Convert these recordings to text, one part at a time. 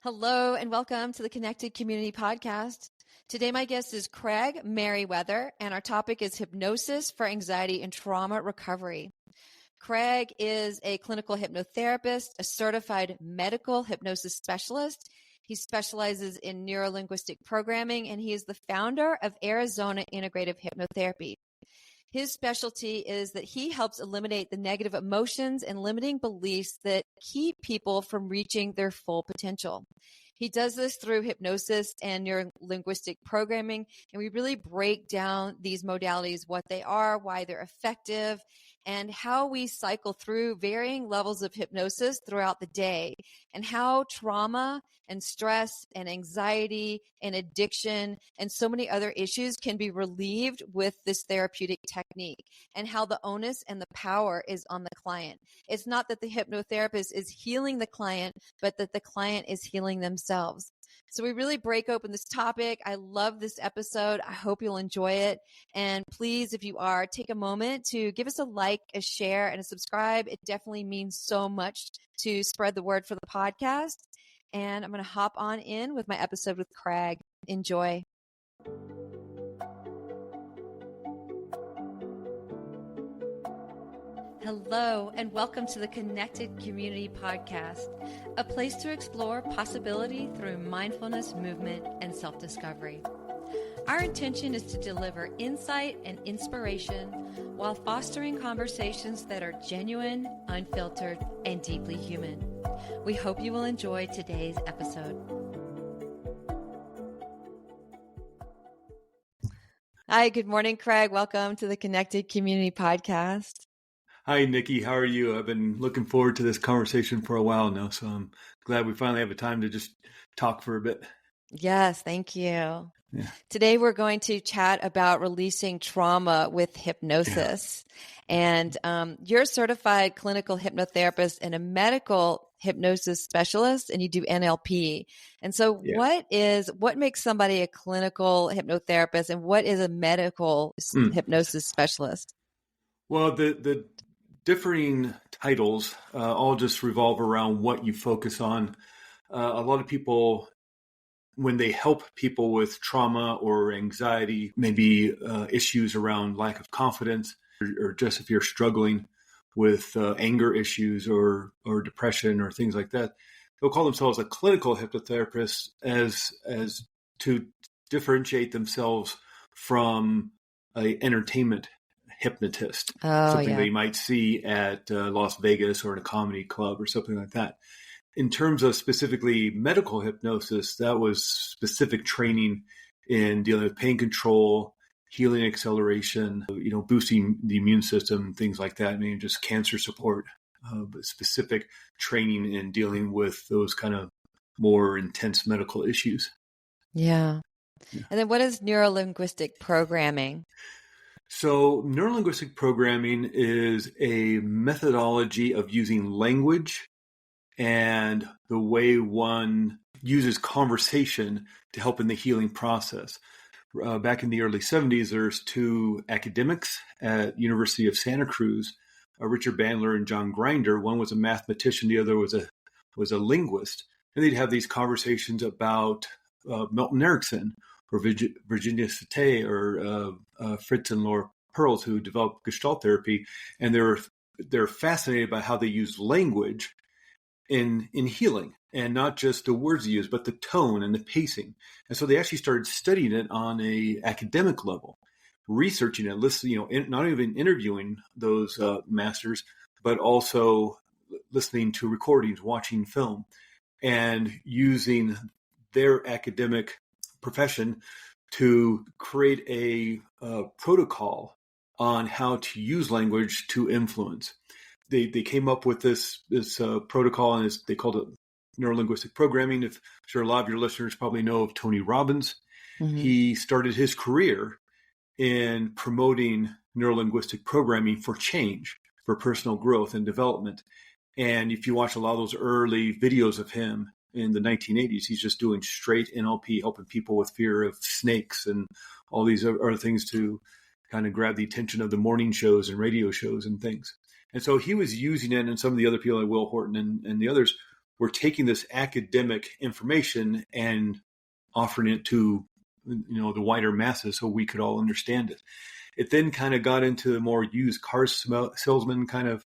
Hello and welcome to the Connected Community Podcast. Today my guest is Craig Meriwether and our topic is hypnosis for anxiety and trauma recovery. Craig is a clinical hypnotherapist, a certified medical hypnosis specialist. He specializes in neuro-linguistic programming and he is the founder of Arizona Integrative Hypnotherapy. His specialty is that he helps eliminate the negative emotions and limiting beliefs that keep people from reaching their full potential. He does this through hypnosis and neuro-linguistic programming, and we really break down these modalities, what they are, why they're effective, and how we cycle through varying levels of hypnosis throughout the day, and how trauma and stress and anxiety and addiction and so many other issues can be relieved with this therapeutic technique, and how the onus and the power is on the client. It's not that the hypnotherapist is healing the client, but that the client is healing themselves. So we really break open this topic. I love this episode. I hope you'll enjoy it. And please, if you are, take a moment to give us a like, a share, and a subscribe. It definitely means so much to spread the word for the podcast. And I'm going to hop on in with my episode with Craig. Enjoy. Hello, and welcome to the Connected Community Podcast, a place to explore possibility through mindfulness, movement, and self-discovery. Our intention is to deliver insight and inspiration while fostering conversations that are genuine, unfiltered, and deeply human. We hope you will enjoy today's episode. Hi, good morning, Craig. Welcome to the Connected Community Podcast. Hi, Nikki. How are you? I've been looking forward to this conversation for a while now, so I'm glad we finally have a time to just talk for a bit. Yes, thank you. Yeah. Today, we're going to chat about releasing trauma with hypnosis. Yeah. And you're a certified clinical hypnotherapist and a medical hypnosis specialist, and you do NLP. And so what makes somebody a clinical hypnotherapist, and what is a medical hypnosis specialist? Well, the differing titles all just revolve around what you focus on. A lot of people, when they help people with trauma or anxiety, maybe issues around lack of confidence, or just if you're struggling with anger issues or depression or things like that, they'll call themselves a clinical hypnotherapist as to differentiate themselves from an entertainment hypnotist, something that you might see at Las Vegas or in a comedy club or something like that. In terms of specifically medical hypnosis, that was specific training in dealing with pain control, healing acceleration, boosting the immune system, things like that. I mean, just cancer support, but specific training in dealing with those kind of more intense medical issues. Yeah. And then what is neuro-linguistic programming? So neuro-linguistic programming is a methodology of using language and the way one uses conversation to help in the healing process. Back in the early 70s, there's two academics at University of Santa Cruz, Richard Bandler and John Grinder. One was a mathematician, the other was a linguist. And they'd have these conversations about Milton Erickson, or Virginia Satir, or Fritz and Laura Perls, who developed Gestalt therapy, and they're fascinated by how they use language in healing, and not just the words they use, but the tone and the pacing. And so they actually started studying it on a academic level, researching it, listening, not even interviewing those masters, but also listening to recordings, watching film, and using their academic profession to create a protocol on how to use language to influence. They came up with this protocol, and they called it neuro-linguistic programming. I'm sure a lot of your listeners probably know of Tony Robbins. Mm-hmm. He started his career in promoting neuro-linguistic programming for change, for personal growth and development. And if you watch a lot of those early videos of him in the 1980s, he's just doing straight NLP, helping people with fear of snakes and all these other things to kind of grab the attention of the morning shows and radio shows and things. And so he was using it, and some of the other people like Will Horton and the others we're taking this academic information and offering it to, the wider masses so we could all understand it. It then kind of got into the more used car salesman kind of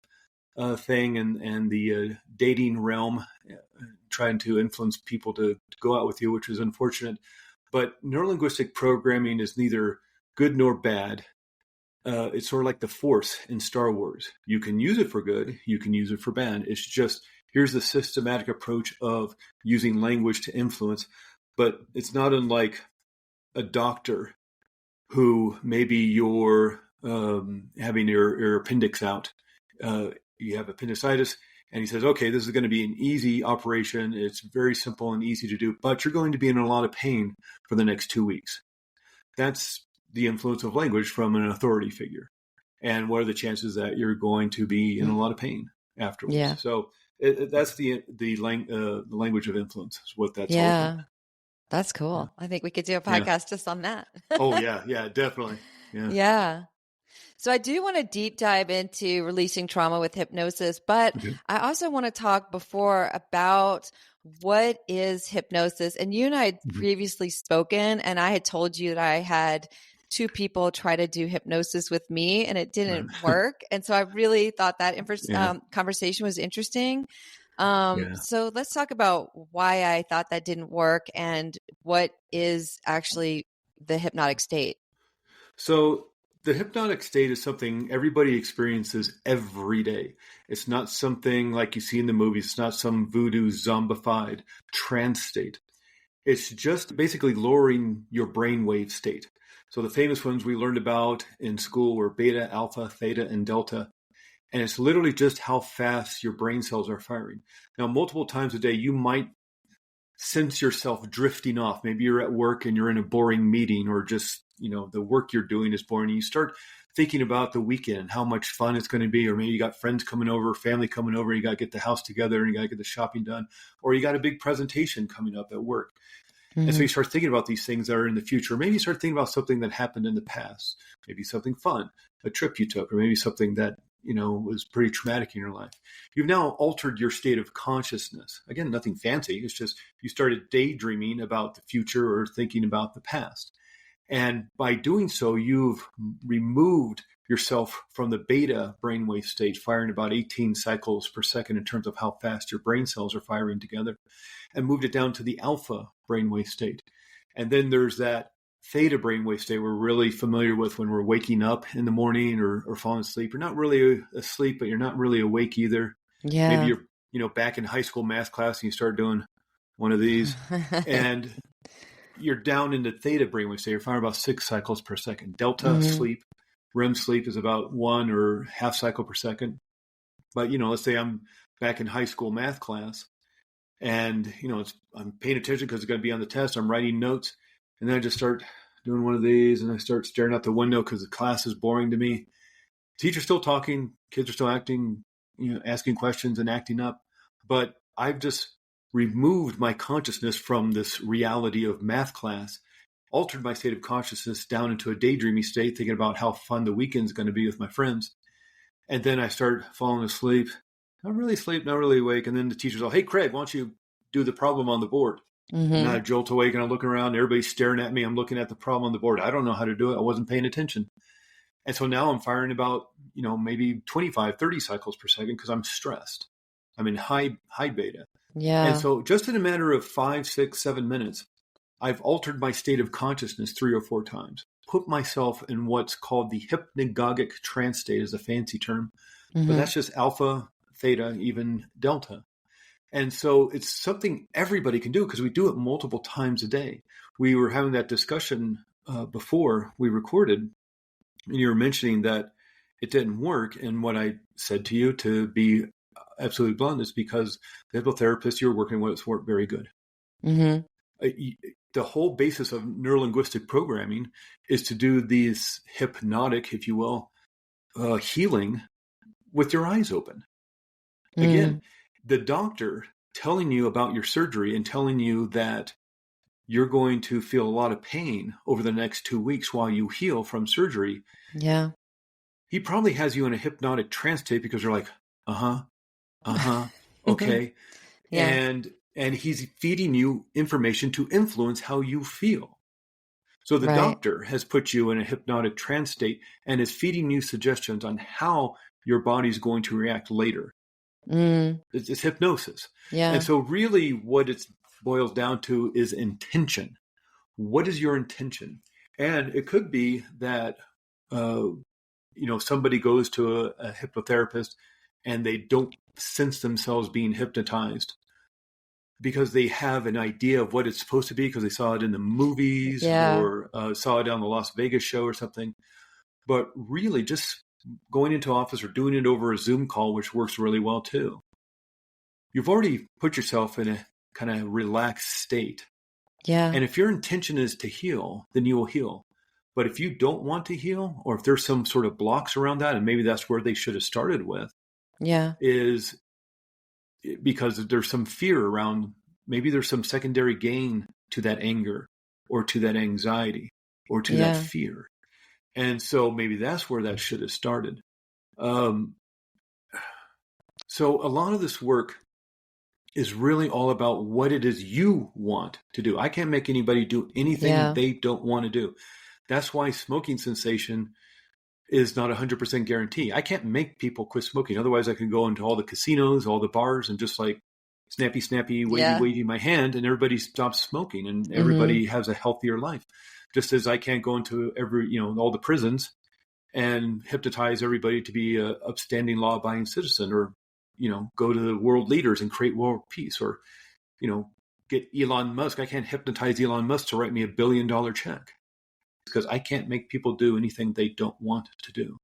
thing and the dating realm, trying to influence people to go out with you, which was unfortunate. But neuro-linguistic programming is neither good nor bad. It's sort of like the Force in Star Wars. You can use it for good, you can use it for bad. It's just, here's the systematic approach of using language to influence. But it's not unlike a doctor who maybe you're having your appendix out. You have appendicitis, and he says, okay, this is going to be an easy operation. It's very simple and easy to do, but you're going to be in a lot of pain for the next 2 weeks. That's the influence of language from an authority figure. And what are the chances that you're going to be in a lot of pain afterwards? Yeah. So that's the language of influence, is what that's all about. That's cool. Yeah. I think we could do a podcast just on that. Oh, yeah, definitely. Yeah. So I do want to deep dive into releasing trauma with hypnosis, but I also want to talk before about what is hypnosis. And you and I had previously spoken, and I had told you that I had 2 people try to do hypnosis with me and it didn't work. And so I really thought that conversation was interesting. So let's talk about why I thought that didn't work and what is actually the hypnotic state. So the hypnotic state is something everybody experiences every day. It's not something like you see in the movies. It's not some voodoo zombified trance state. It's just basically lowering your brainwave state. So the famous ones we learned about in school were beta, alpha, theta, and delta. And it's literally just how fast your brain cells are firing. Now, multiple times a day, you might sense yourself drifting off. Maybe you're at work and you're in a boring meeting, or just, the work you're doing is boring. And you start thinking about the weekend, how much fun it's going to be. Or maybe you got friends coming over, family coming over, you got to get the house together and you got to get the shopping done. Or you got a big presentation coming up at work. And so you start thinking about these things that are in the future. Maybe you start thinking about something that happened in the past, maybe something fun, a trip you took, or maybe something that, was pretty traumatic in your life. You've now altered your state of consciousness. Again, nothing fancy. It's just you started daydreaming about the future or thinking about the past. And by doing so, you've removed yourself from the beta brainwave state, firing about 18 cycles per second in terms of how fast your brain cells are firing together, and moved it down to the alpha brainwave state. And then there's that theta brainwave state we're really familiar with when we're waking up in the morning or falling asleep. You're not really asleep, but you're not really awake either. Yeah. Maybe you're back in high school math class and you start doing one of these and you're down into theta brainwave state. You're firing about 6 cycles per second. Delta sleep, REM sleep is about 1 or half cycle per second. But, let's say I'm back in high school math class and, I'm paying attention because it's going to be on the test. I'm writing notes. And then I just start doing one of these and I start staring out the window because the class is boring to me. Teacher's still talking, kids are still acting, asking questions and acting up. But I've just removed my consciousness from this reality of math class, altered my state of consciousness down into a daydreamy state, thinking about how fun the weekend's going to be with my friends. And then I start falling asleep, not really asleep, not really awake. And then the teacher's all, hey, Craig, why don't you do the problem on the board? And I jolt awake and I'm looking around, everybody's staring at me. I'm looking at the problem on the board. I don't know how to do it. I wasn't paying attention. And so now I'm firing about, maybe 25, 30 cycles per second because I'm stressed. I'm in high beta. Yeah. And so just in a matter of 5, 6, 7 minutes, I've altered my state of consciousness 3 or 4 times, put myself in what's called the hypnagogic trance state is a fancy term, but that's just alpha, theta, even delta. And so it's something everybody can do because we do it multiple times a day. We were having that discussion before we recorded, and you were mentioning that it didn't work. And what I said to you, to be absolutely blunt, is because the hypnotherapist you're working with weren't very good. The whole basis of neuro-linguistic programming is to do these hypnotic, if you will, healing with your eyes open. Again, the doctor telling you about your surgery and telling you that you're going to feel a lot of pain over the next 2 weeks while you heal from surgery. Yeah. He probably has you in a hypnotic trance state because you're like, okay. Yeah. And he's feeding you information to influence how you feel. So the Right. doctor has put you in a hypnotic trance state and is feeding you suggestions on how your body's going to react later. It's hypnosis. Yeah. And so really what it boils down to is intention. What is your intention? And it could be that, somebody goes to a hypnotherapist and they don't sense themselves being hypnotized because they have an idea of what it's supposed to be because they saw it in the movies or saw it on the Las Vegas show or something. But really just going into office or doing it over a Zoom call, which works really well too. You've already put yourself in a kind of relaxed state. Yeah. And if your intention is to heal, then you will heal. But if you don't want to heal, or if there's some sort of blocks around that, and maybe that's where they should have started with, is because there's some fear around, maybe there's some secondary gain to that anger or to that anxiety or to that fear. And so maybe that's where that should have started. So a lot of this work is really all about what it is you want to do. I can't make anybody do anything they don't want to do. That's why smoking cessation is not 100% guarantee. I can't make people quit smoking. Otherwise, I can go into all the casinos, all the bars, and just like snappy, wavy my hand, and everybody stops smoking, and everybody has a healthier life. Just as I can't go into all the prisons and hypnotize everybody to be a upstanding, law-abiding citizen, or go to the world leaders and create world peace, or get Elon Musk. I can't hypnotize Elon Musk to write me $1 billion check, because I can't make people do anything they don't want to do.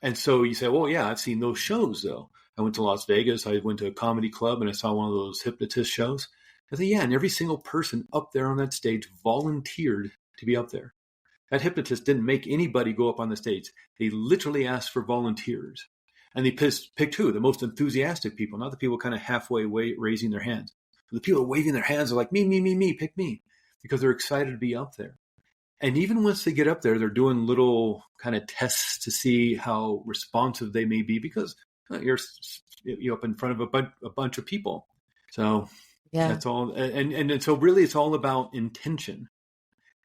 And so you say, well, yeah, I've seen those shows, though. I went to Las Vegas. I went to a comedy club, and I saw one of those hypnotist shows. I said, yeah, and every single person up there on that stage volunteered to be up there. That hypnotist didn't make anybody go up on the stage. They literally asked for volunteers. And they picked who? The most enthusiastic people, not the people kind of halfway raising their hands. The people waving their hands are like, me, pick me, because they're excited to be up there. And even once they get up there, they're doing little kind of tests to see how responsive they may be, because you're up in front of a bunch of people. So that's all. And so really it's all about intention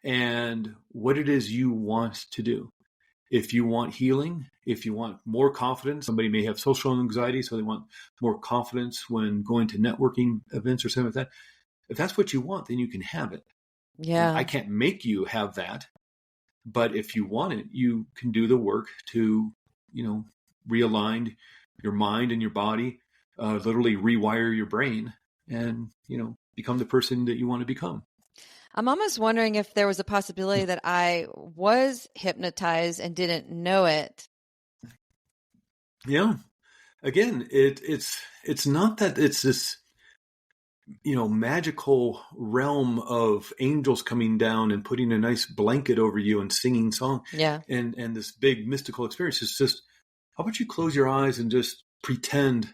and what it is you want to do. If you want healing, if you want more confidence, somebody may have social anxiety, so they want more confidence when going to networking events or something like that. If that's what you want, then you can have it. Yeah. And I can't make you have that, but if you want it, you can do the work to, realign your mind and your body, literally rewire your brain, and, become the person that you want to become. I'm almost wondering if there was a possibility that I was hypnotized and didn't know it. Yeah. Again, it's not that it's this, magical realm of angels coming down and putting a nice blanket over you and singing song. Yeah. And this big mystical experience. It's just, how about you close your eyes and just pretend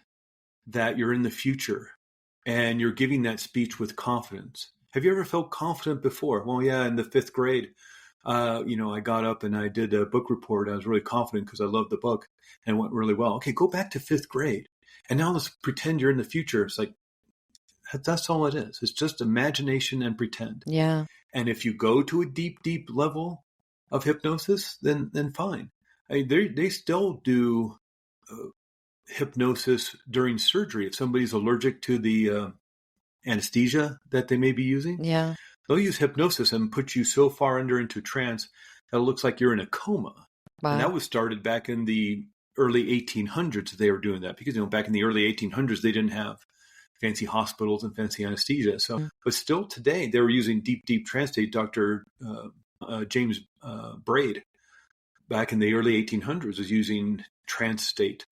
that you're in the future and you're giving that speech with confidence. Have you ever felt confident before? Well, yeah, in the 5th grade, I got up and I did a book report. I was really confident because I loved the book and it went really well. Okay, go back to 5th grade. And now let's pretend you're in the future. It's like, that's all it is. It's just imagination and pretend. Yeah. And if you go to a deep, deep level of hypnosis, then fine. I mean, they still do hypnosis during surgery. If somebody's allergic to the anesthesia that they may be using, they'll use hypnosis and put you so far into trance that it looks like you're in a coma. Wow. And that was started back in the early 1800s. They were doing that because back in the early 1800s they didn't have fancy hospitals and fancy anesthesia. So, but still today they were using deep, deep trance state. Dr. James Braid back in the early 1800s was using trance state,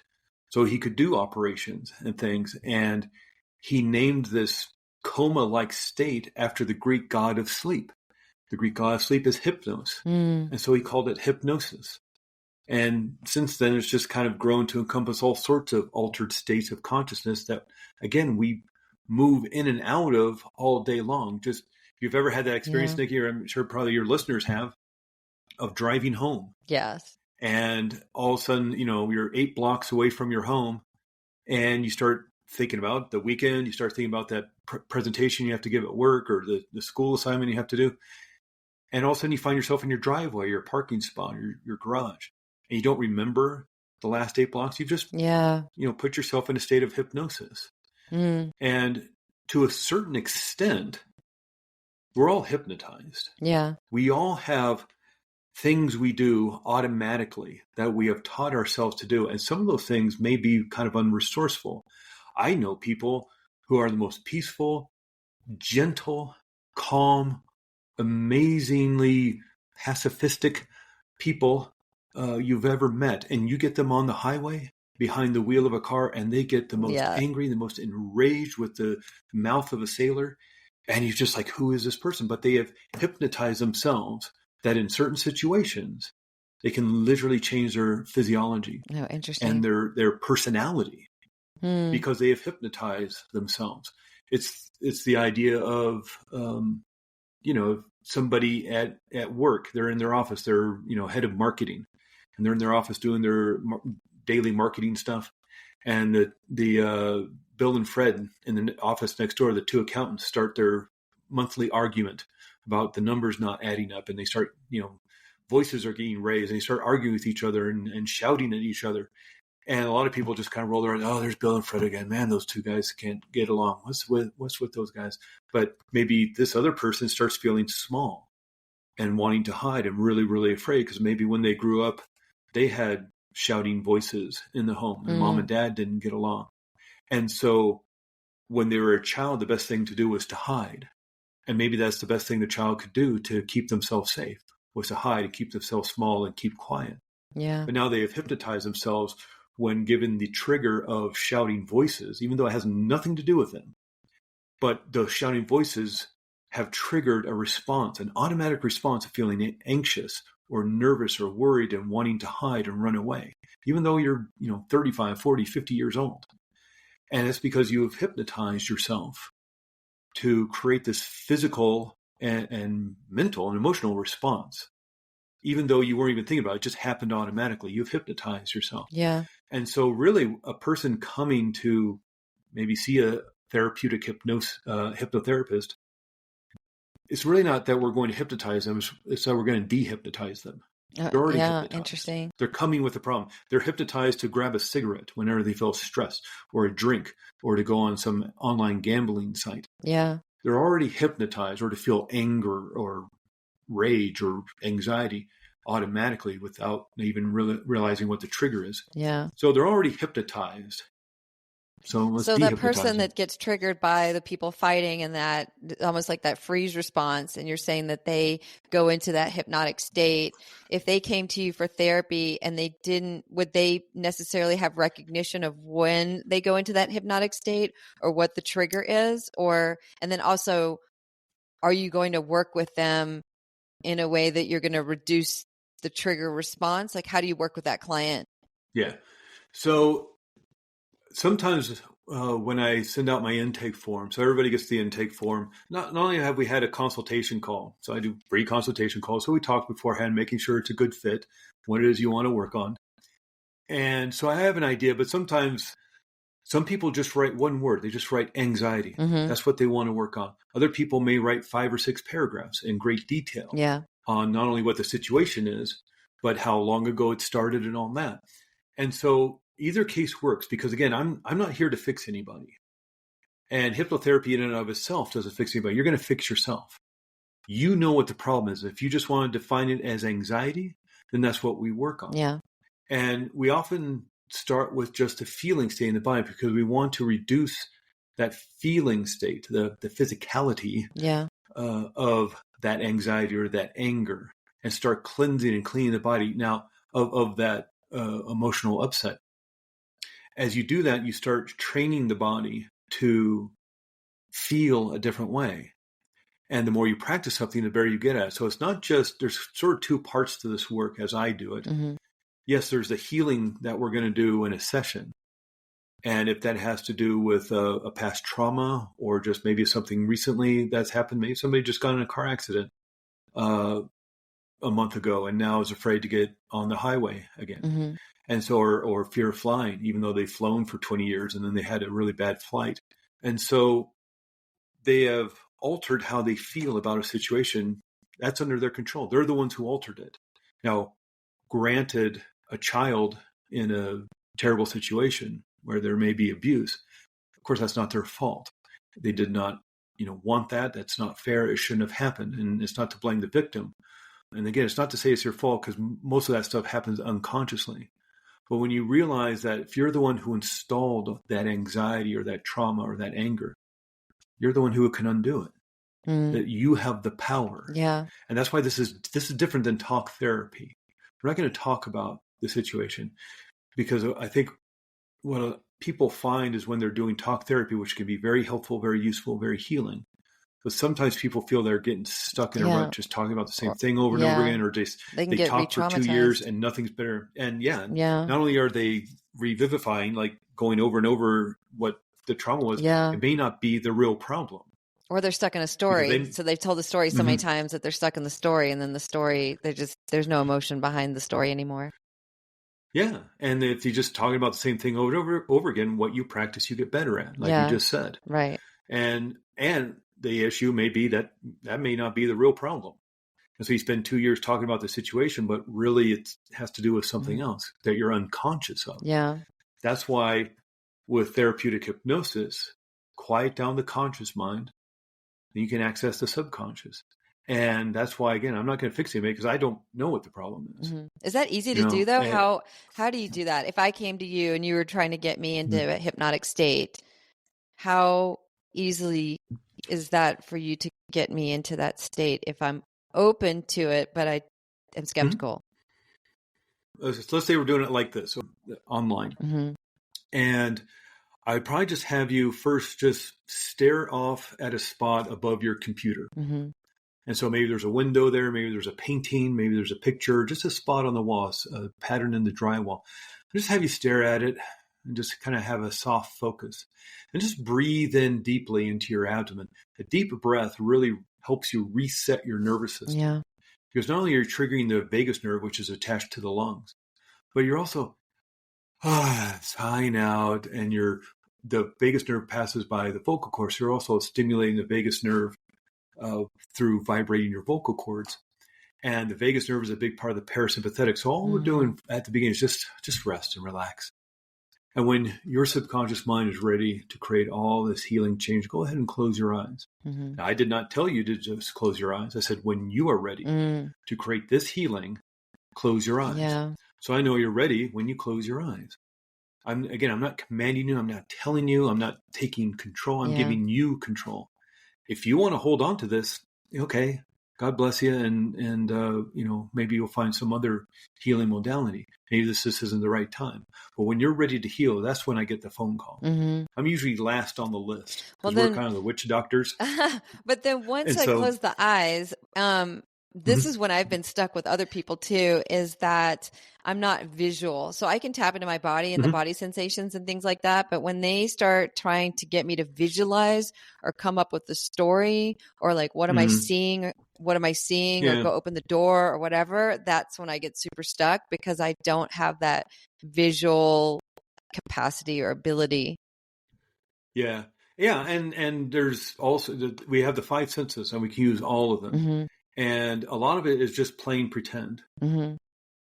so he could do operations and things. And he named this coma-like state after the Greek god of sleep. The Greek god of sleep is Hypnos. And so he called it hypnosis. And since then, it's just kind of grown to encompass all sorts of altered states of consciousness that, again, we move in and out of all day long. Just, if you've ever had that experience, Nikki, or I'm sure probably your listeners have, of driving home. Yes. And all of a sudden, you're 8 blocks away from your home and you start thinking about the weekend. You start thinking about that presentation you have to give at work or the school assignment you have to do. And all of a sudden you find yourself in your driveway, your parking spot, your garage, and you don't remember the last 8 blocks. You've just, put yourself in a state of hypnosis. Mm. And to a certain extent, we're all hypnotized. Yeah. We all have things we do automatically that we have taught ourselves to do. And some of those things may be kind of unresourceful. I know people who are the most peaceful, gentle, calm, amazingly pacifistic people you've ever met. And you get them on the highway behind the wheel of a car and they get the most angry, the most enraged with the mouth of a sailor. And you're just like, who is this person? But they have hypnotized themselves that in certain situations, they can literally change their physiology and their personality because they have hypnotized themselves. It's the idea of, somebody at work, they're in their office, they're, head of marketing, and they're in their office doing their daily marketing stuff. And the Bill and Fred in the office next door, the two accountants, start their monthly argument about the numbers not adding up. And they start, voices are getting raised and they start arguing with each other and shouting at each other. And a lot of people just kind of roll their eyes. Oh, there's Bill and Fred again. Man, those two guys can't get along. What's with those guys? But maybe this other person starts feeling small and wanting to hide and really, really afraid because maybe when they grew up, they had shouting voices in the home and mom and dad didn't get along. And so when they were a child, the best thing to do was to hide. And maybe that's the best thing the child could do to keep themselves safe, was to hide and keep themselves small and keep quiet. Yeah. But now they have hypnotized themselves when given the trigger of shouting voices, even though it has nothing to do with them. But those shouting voices have triggered a response, an automatic response of feeling anxious or nervous or worried and wanting to hide and run away, even though you're 35, 40, 50 years old. And it's because you have hypnotized yourself to create this physical and mental and emotional response. Even though you weren't even thinking about it, it just happened automatically. You've hypnotized yourself. Yeah. And so really a person coming to maybe see a therapeutic hypnotherapist, it's really not that we're going to hypnotize them. It's that we're going to dehypnotize them. They're already hypnotized. Interesting. They're coming with a problem. They're hypnotized to grab a cigarette whenever they feel stressed, or a drink, or to go on some online gambling site. Yeah. They're already hypnotized, or to feel anger or rage or anxiety automatically without even realizing what the trigger is. Yeah. So they're already hypnotized. So that person that gets triggered by the people fighting and that almost like that freeze response, and you're saying that they go into that hypnotic state. If they came to you for therapy and they didn't, would they necessarily have recognition of when they go into that hypnotic state or what the trigger is? And then also, are you going to work with them in a way that you're going to reduce the trigger response? Like, how do you work with that client? Yeah. So sometimes when I send out my intake form, so everybody gets the intake form, not only have we had a consultation call, so I do free consultation calls, so we talk beforehand, making sure it's a good fit, what it is you want to work on. And so I have an idea, but sometimes some people just write one word. They just write anxiety. Mm-hmm. That's what they want to work on. Other people may write 5 or 6 paragraphs in great detail on not only what the situation is, but how long ago it started and all that. And so either case works because, again, I'm not here to fix anybody. And hypnotherapy in and of itself doesn't fix anybody. You're going to fix yourself. You know what the problem is. If you just want to define it as anxiety, then that's what we work on. Yeah. And we often start with just a feeling state in the body because we want to reduce that feeling state, the physicality of that anxiety or that anger, and start cleansing and cleaning the body now of that emotional upset. As you do that, you start training the body to feel a different way. And the more you practice something, the better you get at it. So it's not just, there's sort of 2 parts to this work as I do it. Mm-hmm. Yes, there's the healing that we're going to do in a session. And if that has to do with a past trauma or just maybe something recently that's happened, maybe somebody just got in a car accident, a month ago and now is afraid to get on the highway again. Mm-hmm. And so, or fear of flying, even though they've flown for 20 years and then they had a really bad flight. And so they have altered how they feel about a situation. That's under their control. They're the ones who altered it. Now, granted, a child in a terrible situation where there may be abuse, of course, that's not their fault. They did not, want that. That's not fair. It shouldn't have happened. And it's not to blame the victim. And again, it's not to say it's your fault because most of that stuff happens unconsciously. But when you realize that if you're the one who installed that anxiety or that trauma or that anger, you're the one who can undo it. That you have the power. Yeah. And that's why this is different than talk therapy. We're not going to talk about the situation because I think what people find is when they're doing talk therapy, which can be very helpful, very useful, very healing. But sometimes people feel they're getting stuck in a rut, just talking about the same thing over and over again, or just they talk for 2 years and nothing's better. And not only are they revivifying, like going over and over what the trauma was, it may not be the real problem. Or they're stuck in a story. So they've told the story so many times that they're stuck in the story, and then the story, there's no emotion behind the story anymore. Yeah. And if you're just talking about the same thing over and over again, what you practice, you get better at, like you just said. Right. And the issue may be that may not be the real problem. And so you spend 2 years talking about the situation, but really it has to do with something else that you're unconscious of. Yeah. That's why with therapeutic hypnosis, quiet down the conscious mind, and you can access the subconscious. And that's why, again, I'm not going to fixate it because I don't know what the problem is. Mm-hmm. Is that easy to do, though? How do you do that? If I came to you and you were trying to get me into a hypnotic state, how easily is that for you to get me into that state if I'm open to it, but I am skeptical? Let's say we're doing it like this, online. And I'd probably just have you first just stare off at a spot above your computer. And so maybe there's a window there, maybe there's a painting, maybe there's a picture, just a spot on the wall, a pattern in the drywall. Just have you stare at it and just kind of have a soft focus. And just breathe in deeply into your abdomen. A deep breath really helps you reset your nervous system. Yeah. Because not only are you triggering the vagus nerve, which is attached to the lungs, but you're also sighing out, and the vagus nerve passes by the vocal cords. So you're also stimulating the vagus nerve through vibrating your vocal cords. And the vagus nerve is a big part of the parasympathetic. So all we're doing at the beginning is just rest and relax. And when your subconscious mind is ready to create all this healing change, go ahead and close your eyes. Now, I did not tell you to just close your eyes. I said, when you are ready to create this healing, close your eyes. Yeah. So I know you're ready when you close your eyes. I'm not commanding you. I'm not telling you. I'm not taking control. I'm giving you control. If you want to hold on to this, okay, God bless you. And maybe you'll find some other healing modality. Maybe this isn't the right time. But when you're ready to heal, that's when I get the phone call. I'm usually last on the list because we're kind of the witch doctors. But then once I close the eyes, this is when I've been stuck with other people too, is that I'm not visual. So I can tap into my body and the body sensations and things like that. But when they start trying to get me to visualize or come up with the story or like, what am I seeing? What am I seeing? Or go open the door or whatever. That's when I get super stuck because I don't have that visual capacity or ability. Yeah. Yeah. And there's also, we have the 5 senses and we can use all of them. And a lot of it is just plain pretend.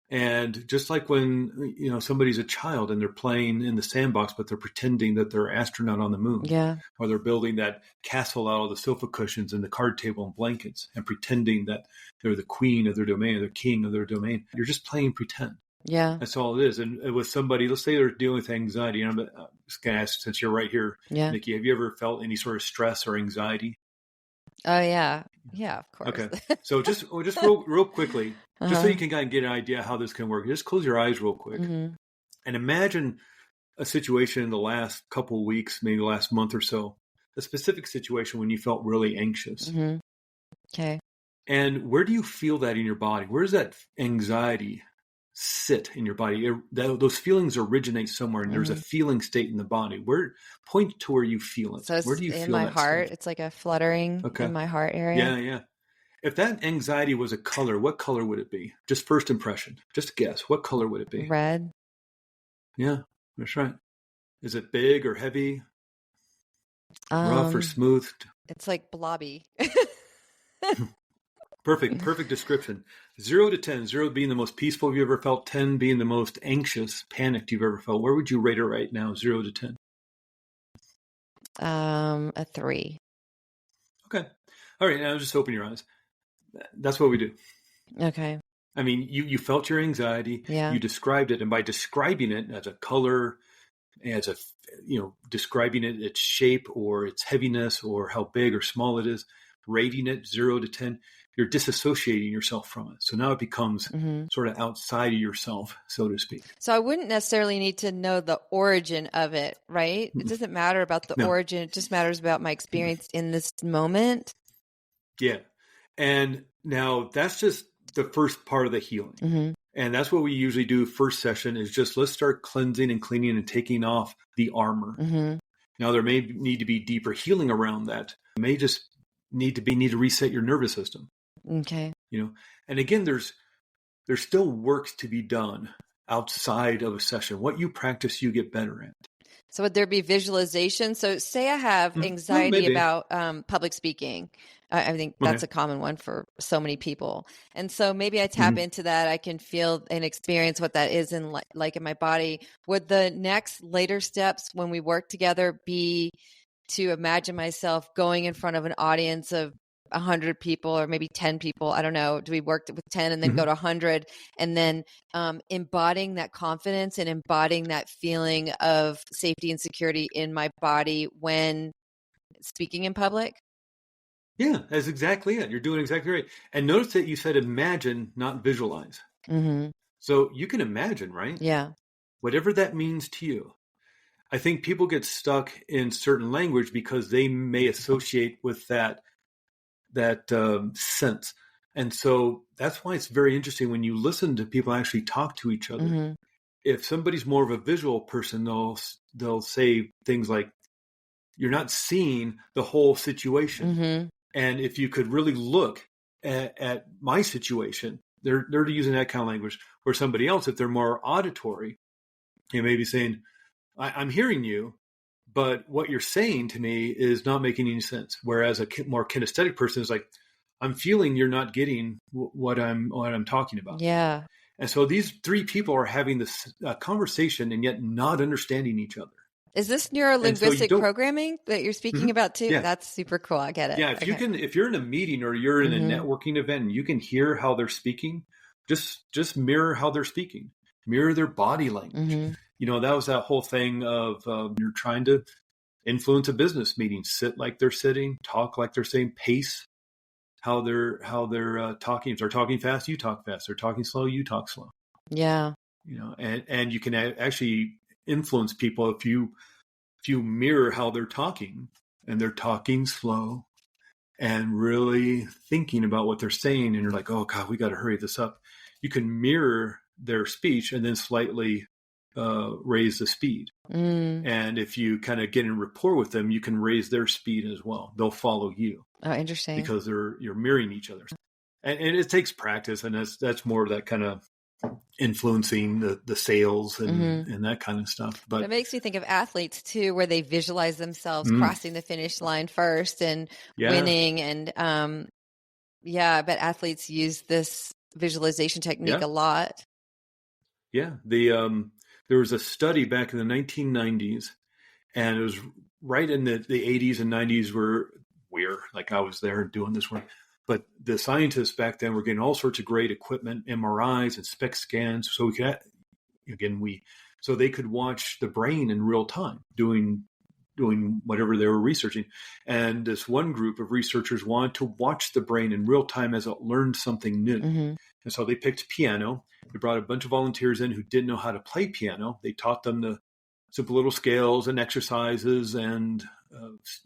And just like when, somebody's a child and they're playing in the sandbox, but they're pretending that they're an astronaut on the moon. Yeah. Or they're building that castle out of the sofa cushions and the card table and blankets and pretending that they're the queen of their domain or the king of their domain. You're just playing pretend. Yeah. That's all it is. And with somebody, let's say they're dealing with anxiety. And I'm just going to ask, since you're right here, Nikki, have you ever felt any sort of stress or anxiety? Oh, yeah. Yeah, of course. Okay. So just real quickly, just so you can kind of get an idea how this can work, just close your eyes real quick and imagine a situation in the last couple of weeks, maybe the last month or so, a specific situation when you felt really anxious. Okay. And where do you feel that in your body? Where does that anxiety sit in your body? Those feelings originate somewhere, and there's a feeling state in the body. Point to where you feel it. So it's where do you in feel my that heart? state? It's like a fluttering in my heart area. Yeah. If that anxiety was a color, what color would it be? Just first impression. Just guess. What color would it be? Red. Yeah, that's right. Is it big or heavy, rough or Um, smooth? it's like blobby. Perfect description. 0 to 10, 0 being the most peaceful you've ever felt, 10 being the most anxious, panicked you've ever felt. Where would you rate it right now, 0 to 10? A 3. Okay. All right. Now just open your eyes. That's what we do. Okay. I mean, you felt your anxiety, Yeah. you described it, and by describing it as a color, as a, describing it, its shape or its heaviness or how big or small it is, rating it 0 to 10, you're disassociating yourself from it. So now it becomes sort of outside of yourself, so to speak. So I wouldn't necessarily need to know the origin of it, right? It doesn't matter about the No. origin. It just matters about my experience in this moment. Yeah. And now that's just the first part of the healing. And that's what we usually do first session is just let's start cleansing and cleaning and taking off the armor. Now there may need to be deeper healing around that. It may just need to reset your nervous system. Okay. And again, there's still work to be done outside of a session. What you practice, you get better at. So would there be visualization? So say I have anxiety maybe. about public speaking. I think that's a common one for so many people. And so maybe I tap into that. I can feel and experience what that is in like in my body. Would the next later steps when we work together be to imagine myself going in front of an audience of 100 people or maybe 10 people? I don't know. Do we work with 10 and then go to 100 and then embodying that confidence and embodying that feeling of safety and security in my body when speaking in public? Yeah, that's exactly it. You're doing exactly right. And notice that you said imagine, not visualize. So you can imagine, right? Yeah. Whatever that means to you. I think people get stuck in certain language because they may associate with that sense. And so that's why it's very interesting when you listen to people actually talk to each other. If somebody's more of a visual person, they'll say things like, you're not seeing the whole situation. And if you could really look at my situation, they're using that kind of language. Or somebody else, if they're more auditory, they may be saying, I'm hearing you, but what you're saying to me is not making any sense. Whereas a more kinesthetic person is like, I'm feeling you're not getting what I'm talking about. Yeah. And so these three people are having this conversation and yet not understanding each other. Is this neuro-linguistic so programming that you're speaking about too? Yeah. That's super cool. I get it. Yeah. If you're in a meeting or you're in a networking event and you can hear how they're speaking, just mirror how they're speaking, mirror their body language. That was that whole thing of you're trying to influence a business meeting, sit like they're sitting, talk like they're saying, pace how they're talking. If they're talking fast, you talk fast. They're talking slow, you talk slow. Yeah. And you can actually influence people if you mirror how they're talking and they're talking slow and really thinking about what they're saying. And you're like, oh God, we got to hurry this up. You can mirror their speech and then slightly raise the speed. And if you kind of get in rapport with them, you can raise their speed as well. They'll follow you. Oh, interesting. Because you're mirroring each other. And it takes practice. And that's more of that kind of influencing the sales and that kind of stuff. But it makes me think of athletes too, where they visualize themselves crossing the finish line first and winning. And I bet athletes use this visualization technique a lot. Yeah. There was a study back in the 1990s, and it was right in the 80s and 90s where like I was there doing this work. But the scientists back then were getting all sorts of great equipment, MRIs and SPECT scans. So so they could watch the brain in real time doing whatever they were researching. And this one group of researchers wanted to watch the brain in real time as it learned something new. And so they picked piano. They brought a bunch of volunteers in who didn't know how to play piano. They taught them the simple little scales and exercises and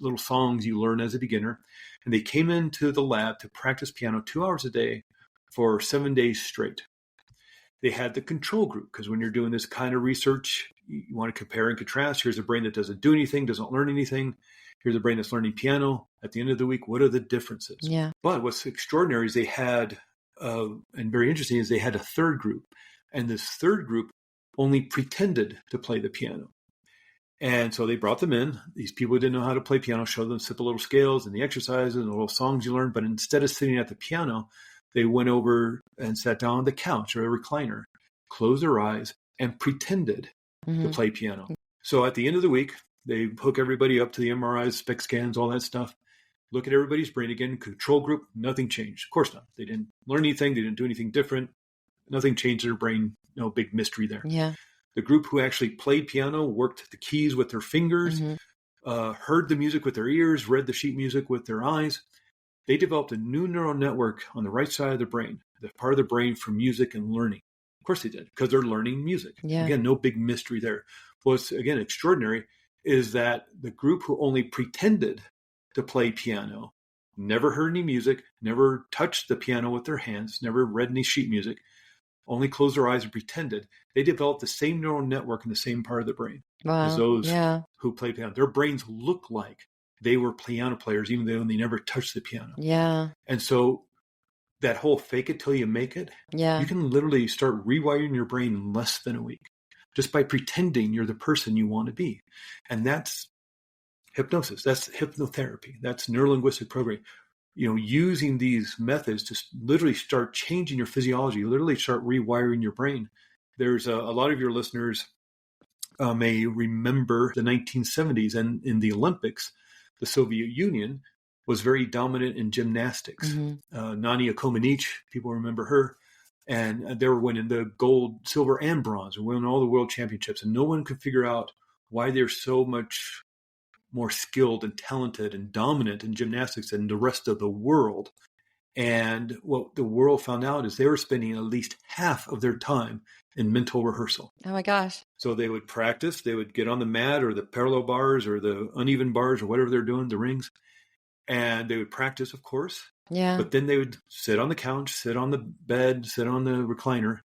little songs you learn as a beginner. And they came into the lab to practice piano 2 hours a day for 7 days straight. They had the control group, because when you're doing this kind of research, you want to compare and contrast. Here's a brain that doesn't do anything, doesn't learn anything. Here's a brain that's learning piano. At the end of the week, what are the differences? Yeah. But what's extraordinary is they had, and very interesting, is they had a third group. And this third group only pretended to play the piano. And so they brought them in. These people who didn't know how to play piano, showed them simple little scales and the exercises and the little songs you learn. But instead of sitting at the piano, they went over and sat down on the couch or a recliner, closed their eyes, and pretended to play piano. So at the end of the week, they hook everybody up to the MRIs, SPECT scans, all that stuff. Look at everybody's brain again. Control group, nothing changed. Of course not. They didn't learn anything. They didn't do anything different. Nothing changed their brain. No big mystery there. Yeah. The group who actually played piano, worked the keys with their fingers, heard the music with their ears, read the sheet music with their eyes. They developed a new neural network on the right side of the brain, the part of the brain for music and learning. Of course they did, because they're learning music. Yeah. Again, no big mystery there. What's, again, extraordinary is that the group who only pretended to play piano, never heard any music, never touched the piano with their hands, never read any sheet music, only closed their eyes and pretended, they developed the same neural network in the same part of the brain as those who played piano. Their brains look like they were piano players, even though they never touched the piano. Yeah. And so that whole fake it till you make it, you can literally start rewiring your brain in less than a week just by pretending you're the person you want to be. And that's hypnosis. That's hypnotherapy. That's neuro-linguistic programming. Using these methods to literally start changing your physiology, literally start rewiring your brain. There's a lot of your listeners may remember the 1970s, and in the Olympics, the Soviet Union was very dominant in gymnastics. Nania Comaneci, people remember her, and they were winning the gold, silver, and bronze, and winning all the world championships. And no one could figure out why they're so much more skilled and talented and dominant in gymnastics than the rest of the world. And what the world found out is they were spending at least half of their time in mental rehearsal. Oh my gosh. So they would practice, they would get on the mat or the parallel bars or the uneven bars or whatever they're doing, the rings, and they would practice, of course. Yeah. But then they would sit on the couch, sit on the bed, sit on the recliner,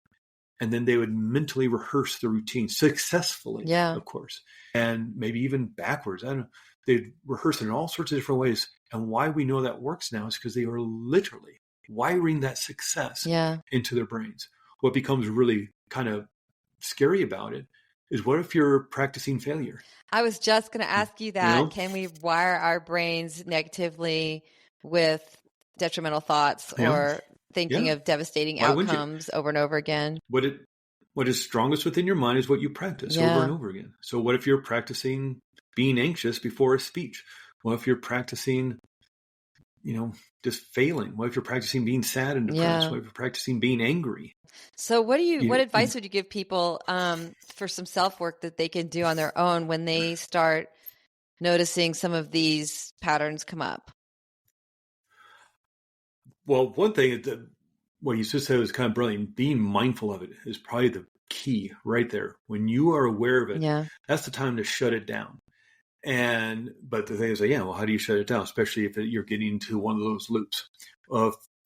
and then they would mentally rehearse the routine successfully, of course, and maybe even backwards. I don't know. They'd rehearse it in all sorts of different ways. And why we know that works now is because they are literally wiring that success into their brains. What becomes really kind of scary about it is, what if you're practicing failure? I was just going to ask you that. Can we wire our brains negatively with detrimental thoughts or thinking of devastating outcomes over and over again? What is strongest within your mind is what you practice over and over again. So what if you're practicing being anxious before a speech? What if you're practicing, just failing? What if you're practicing being sad and depressed? What if you're practicing being angry? So what advice would you give people for some self-work that they can do on their own when they start noticing some of these patterns come up? Well, one thing that what you just said was kind of brilliant. Being mindful of it is probably the key right there. When you are aware of it, that's the time to shut it down. But the thing is, well, how do you shut it down? Especially if you're getting into one of those loops.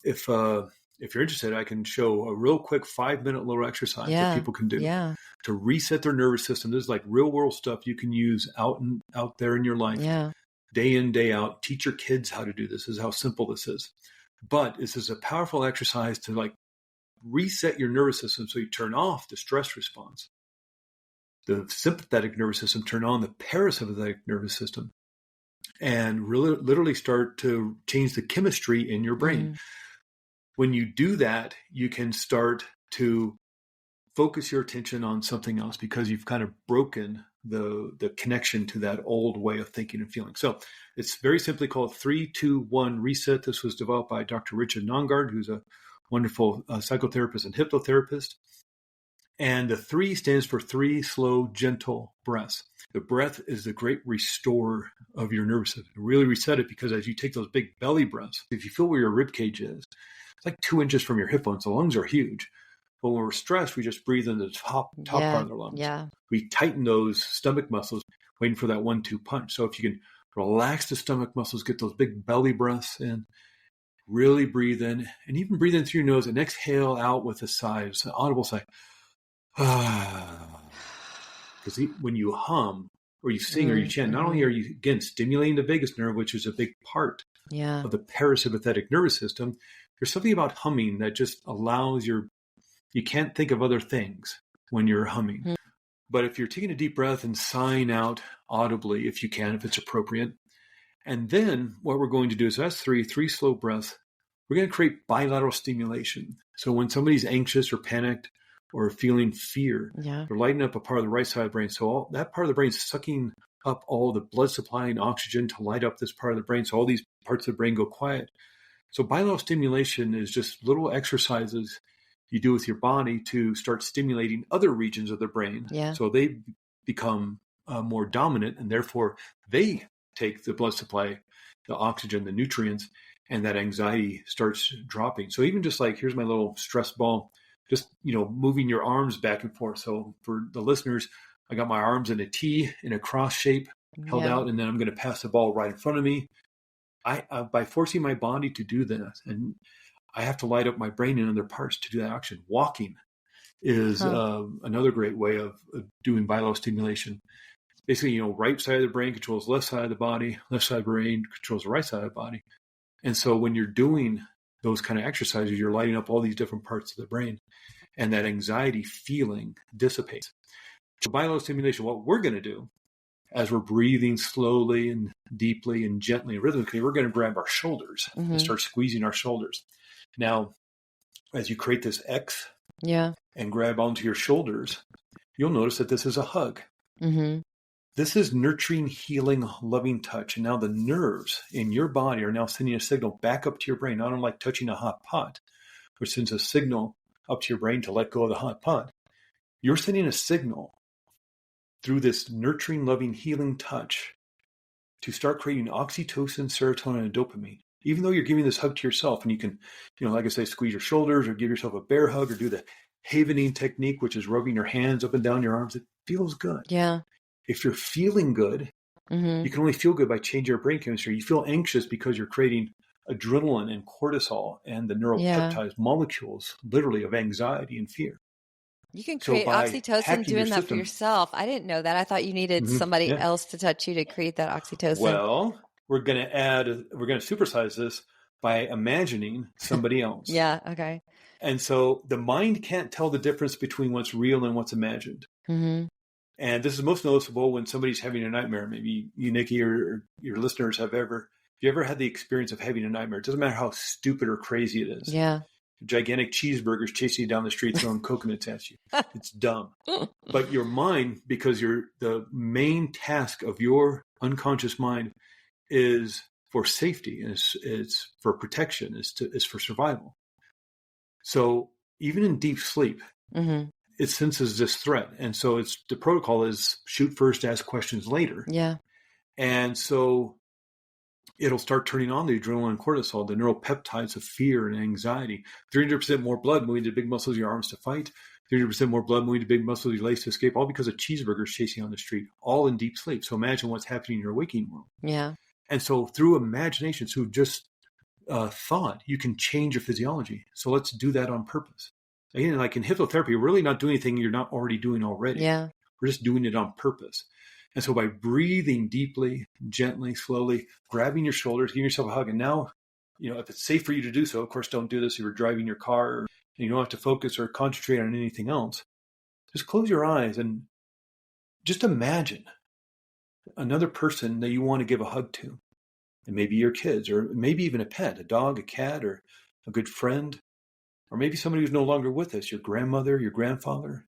If you're interested, I can show a real quick 5-minute little exercise that people can do to reset their nervous system. This is like real world stuff you can use out there in your life, day in, day out. Teach your kids how to do this. This is how simple this is. But this is a powerful exercise to reset your nervous system, so you turn off the stress response. The sympathetic nervous system, turn on the parasympathetic nervous system, and really literally start to change the chemistry in your brain. When you do that, you can start to focus your attention on something else, because you've kind of broken the connection to that old way of thinking and feeling. So it's very simply called 3-2-1 reset. This was developed by Dr. Richard Nongard, who's a wonderful psychotherapist and hypnotherapist. And the 3 stands for 3 slow, gentle breaths. The breath is the great restorer of your nervous system. Really reset it, because as you take those big belly breaths, if you feel where your rib cage is, it's like 2 inches from your hip bones. The lungs are huge. But when we're stressed, we just breathe in the top part of the lungs. We tighten those stomach muscles, waiting for that 1-2 punch. So if you can relax the stomach muscles, get those big belly breaths in, really breathe in, and even breathe in through your nose and exhale out with a sigh. It's an audible sigh. Because when you hum, or you sing or you chant, not only are you, again, stimulating the vagus nerve, which is a big part of the parasympathetic nervous system, there's something about humming that just allows you can't think of other things when you're humming. But if you're taking a deep breath and sighing out audibly, if you can, if it's appropriate, and then what we're going to do is that's three slow breaths. We're going to create bilateral stimulation. So when somebody's anxious or panicked or feeling fear, they're lighting up a part of the right side of the brain. So all, that part of the brain is sucking up all the blood supply and oxygen to light up this part of the brain. So all these parts of the brain go quiet. So bilateral stimulation is just little exercises you do with your body to start stimulating other regions of the brain. So they become more dominant, and therefore they take the blood supply, the oxygen, the nutrients, and that anxiety starts dropping. So even just like, here's my little stress ball, just, moving your arms back and forth. So for the listeners, I got my arms in a T, in a cross shape, held out, and then I'm going to pass the ball right in front of me. By forcing my body to do this, and I have to light up my brain and other parts to do that action. Walking is another great way of doing bilateral stimulation. Basically, right side of the brain controls left side of the body, left side of the brain controls the right side of the body. And so when you're doing those kind of exercises, you're lighting up all these different parts of the brain, and that anxiety feeling dissipates. So bilateral stimulation, what we're going to do as we're breathing slowly and deeply and gently and rhythmically, we're going to grab our shoulders and start squeezing our shoulders. Now, as you create this X and grab onto your shoulders, you'll notice that this is a hug. This is nurturing, healing, loving touch. And now the nerves in your body are now sending a signal back up to your brain, not unlike touching a hot pot, which sends a signal up to your brain to let go of the hot pot. You're sending a signal through this nurturing, loving, healing touch to start creating oxytocin, serotonin, and dopamine. Even though you're giving this hug to yourself, and you can, like I say, squeeze your shoulders or give yourself a bear hug or do the havening technique, which is rubbing your hands up and down your arms. It feels good. If you're feeling good, you can only feel good by changing your brain chemistry. You feel anxious because you're creating adrenaline and cortisol and the neuropeptides molecules, literally, of anxiety and fear. You can create oxytocin doing that for yourself. I didn't know that. I thought you needed somebody else to touch you to create that oxytocin. Well, we're going to supersize this by imagining somebody else. Okay. And so the mind can't tell the difference between what's real and what's imagined. And this is most noticeable when somebody's having a nightmare. Maybe you, Nikki, or your listeners have you ever had the experience of having a nightmare? It doesn't matter how stupid or crazy it is. Gigantic cheeseburgers chasing you down the street, throwing coconuts at you. It's dumb. But your mind, because the main task of your unconscious mind is for safety, and it's for protection, is for survival. So even in deep sleep, it senses this threat. And so the protocol is shoot first, ask questions later. And so it'll start turning on the adrenaline and cortisol, the neuropeptides of fear and anxiety. 300% more blood moving to big muscles of your arms to fight. 300% more blood moving to big muscles of your legs to escape, all because of cheeseburgers chasing on the street, all in deep sleep. So imagine what's happening in your waking world. And so through imagination, through just thought, you can change your physiology. So let's do that on purpose. Again, like in hypnotherapy, we're really not doing anything you're not already doing already. We're just doing it on purpose. And so by breathing deeply, gently, slowly, grabbing your shoulders, giving yourself a hug. And now, if it's safe for you to do so, of course, don't do this if you're driving your car and you don't have to focus or concentrate on anything else. Just close your eyes and just imagine another person that you want to give a hug to. And maybe your kids, or maybe even a pet, a dog, a cat, or a good friend. Or maybe somebody who's no longer with us, your grandmother, your grandfather,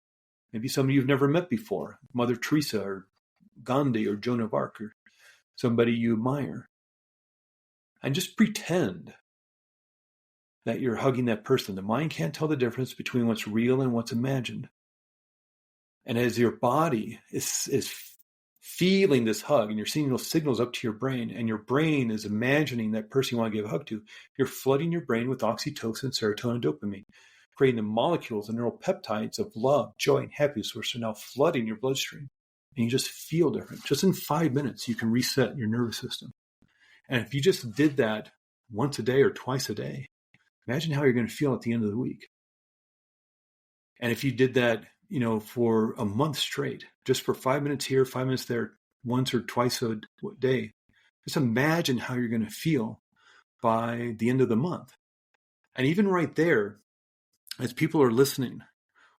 maybe somebody you've never met before, Mother Teresa or Gandhi or Joan of Arc, or somebody you admire. And just pretend that you're hugging that person. The mind can't tell the difference between what's real and what's imagined. And as your body is feeling this hug, and you're seeing those signals up to your brain, and your brain is imagining that person you want to give a hug to, you're flooding your brain with oxytocin, serotonin, and dopamine, creating the molecules and neuropeptides of love, joy, and happiness, which are now flooding your bloodstream. And you just feel different. Just in 5 minutes, you can reset your nervous system. And if you just did that once a day or twice a day, imagine how you're going to feel at the end of the week. And if you did that, for a month straight, just for 5 minutes here, 5 minutes there, once or twice a day. Just imagine how you're going to feel by the end of the month. And even right there, as people are listening,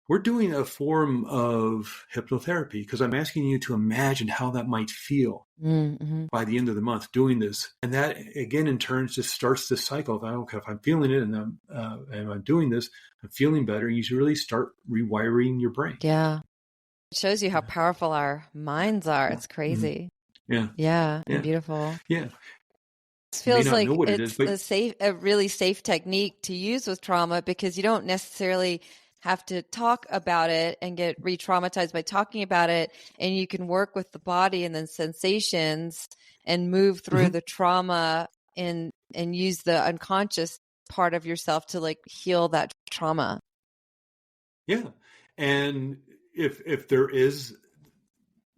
we're doing a form of hypnotherapy because I'm asking you to imagine how that might feel by the end of the month doing this. And that, again, in turn, just starts this cycle of, okay, if I'm feeling it and I'm doing this, I'm feeling better. You should really start rewiring your brain. Yeah. It shows you how powerful our minds are. It's crazy. Yeah. Yeah. And beautiful. Yeah. It You may feels not know like what it is, it's but a really safe technique to use with trauma because you don't necessarily have to talk about it and get re-traumatized by talking about it. And you can work with the body and then sensations and move through the trauma and use the unconscious part of yourself to like heal that trauma. yeah. And if there is,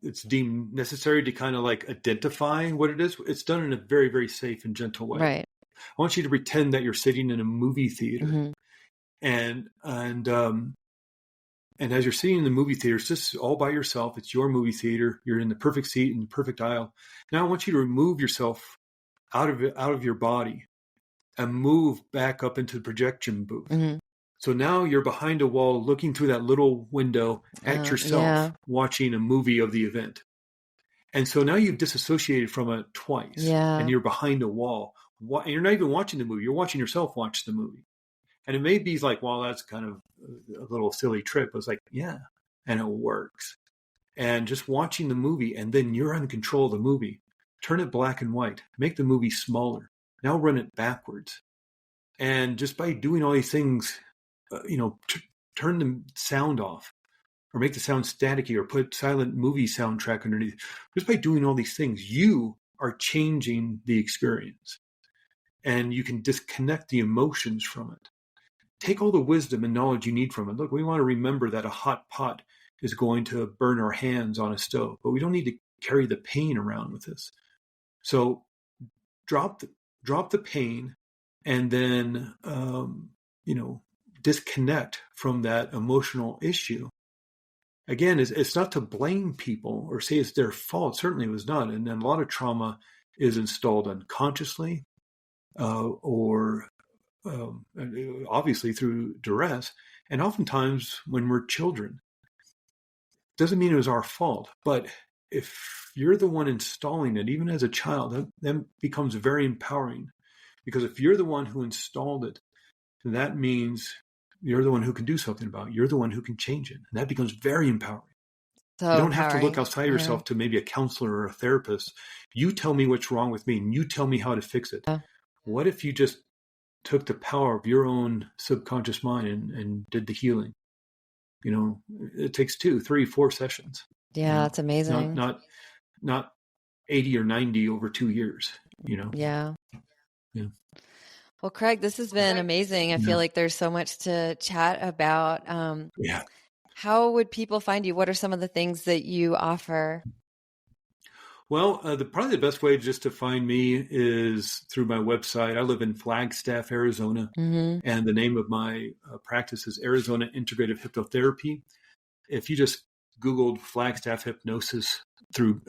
it's deemed necessary to kind of like identify what it is, it's done in a very, very safe and gentle way. Right. I want you to pretend that you're sitting in a movie theater, and as you're sitting in the movie theater, it's just all by yourself. It's your movie theater. You're in the perfect seat in the perfect aisle. Now I want you to remove yourself out of your body and move back up into the projection booth. So now you're behind a wall looking through that little window at yourself, watching a movie of the event. And so now you've disassociated from it twice, and you're behind a wall. And you're not even watching the movie. You're watching yourself watch the movie. And it may be like, well, that's kind of a little silly trick. But it's like, yeah, and it works. And just watching the movie, and then you're in control of the movie. Turn it black and white. Make the movie smaller. Now run it backwards. And just by doing all these things, turn the sound off, or make the sound staticky, or put silent movie soundtrack underneath. Just by doing all these things, you are changing the experience. And you can disconnect the emotions from it. Take all the wisdom and knowledge you need from it. Look, we want to remember that a hot pot is going to burn our hands on a stove, but we don't need to carry the pain around with us. So drop the pain, and then disconnect from that emotional issue. Again, it's not to blame people or say it's their fault. Certainly it was not. And then a lot of trauma is installed unconsciously, or obviously through duress. And oftentimes when we're children, doesn't mean it was our fault. But if you're the one installing it, even as a child, that becomes very empowering. Because if you're the one who installed it, that means you're the one who can do something about it. You're the one who can change it. And that becomes very empowering. So you don't have to look outside yourself to maybe a counselor or a therapist. You tell me what's wrong with me, and you tell me how to fix it. What if you just took the power of your own subconscious mind and did the healing? It takes 2, 3, 4 sessions. Yeah, that's amazing. Not 80 or 90 over 2 years. Yeah. Well, Craig, this has been amazing. I feel like there's so much to chat about. How would people find you? What are some of the things that you offer? Well, probably the best way just to find me is through my website. I live in Flagstaff, Arizona, and the name of my practice is Arizona Integrative Hypnotherapy. If you just Googled Flagstaff Hypnosis through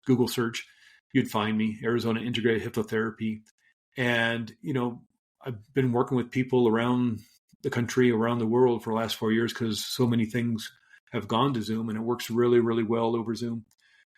Google search, you'd find me, Arizona Integrative Hypnotherapy. And, I've been working with people around the country, around the world for the last 4 years because so many things have gone to Zoom, and it works really, really well over Zoom.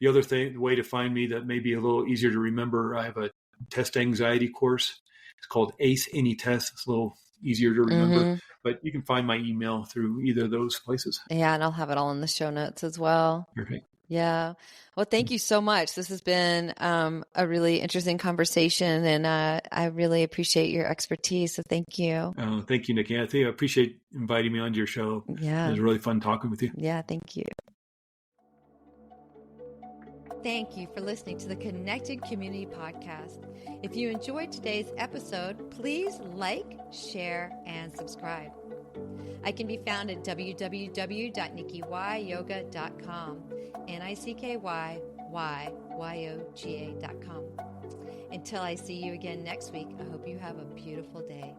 The other way to find me that may be a little easier to remember, I have a test anxiety course. It's called ACE Any Test. It's a little easier to remember, but you can find my email through either of those places. Yeah, and I'll have it all in the show notes as well. Perfect. Yeah. Well, thank you so much. This has been a really interesting conversation, and I really appreciate your expertise. So thank you. Thank you, Nicky. I appreciate inviting me onto your show. Yeah. It was really fun talking with you. Yeah, thank you. Thank you for listening to the Connected Community Podcast. If you enjoyed today's episode, please like, share, and subscribe. I can be found at www.nickyyoga.com, NICKYYYOGA.com. Until I see you again next week, I hope you have a beautiful day.